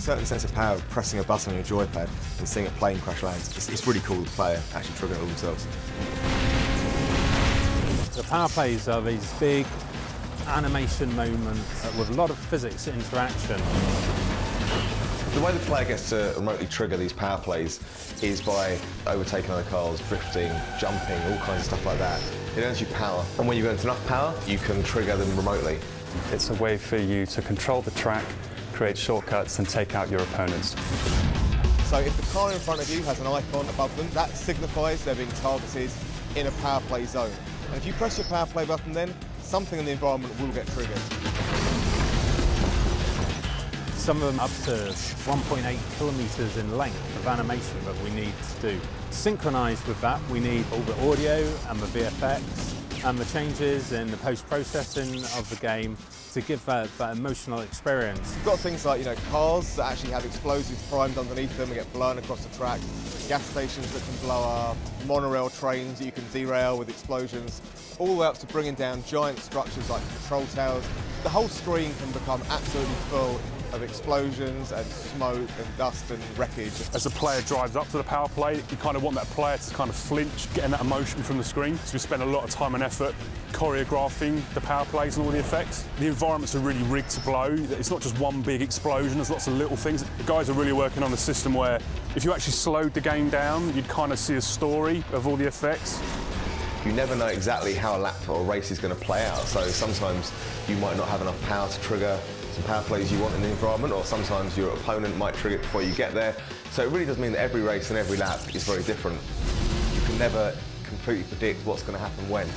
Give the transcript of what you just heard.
certain sense of power of pressing a button on your joypad and seeing a plane crash land. It's really cool the player actually triggering it all themselves. The power plays are these big animation moments with a lot of physics interaction. The way the player gets to remotely trigger these power plays is by overtaking other cars, drifting, jumping, all kinds of stuff like that. It earns you power, and when you go into enough power, you can trigger them remotely. It's a way for you to control the track, create shortcuts and take out your opponents. So if the car in front of you has an icon above them, that signifies they're being targeted in a power play zone. And if you press your power play button then, something in the environment will get triggered. Some of them up to 1.8 kilometres in length of animation that we need to do. Synchronised with that, we need all the audio and the VFX and the changes in the post-processing of the game to give that emotional experience. You've got things like, cars that actually have explosives primed underneath them and get blown across the track, gas stations that can blow up, monorail trains that you can derail with explosions, all the way up to bringing down giant structures like control towers. The whole screen can become absolutely full of explosions and smoke and dust and wreckage. As the player drives up to the power play, you kind of want that player to kind of flinch, getting that emotion from the screen. So we spend a lot of time and effort choreographing the power plays and all the effects. The environments are really rigged to blow. It's not just one big explosion, there's lots of little things. The guys are really working on a system where if you actually slowed the game down, you'd kind of see a story of all the effects. You never know exactly how a lap or a race is going to play out, so sometimes you might not have enough power to trigger some power plays you want in the environment, or sometimes your opponent might trigger it before you get there. So it really does mean that every race and every lap is very different. You can never completely predict what's going to happen when.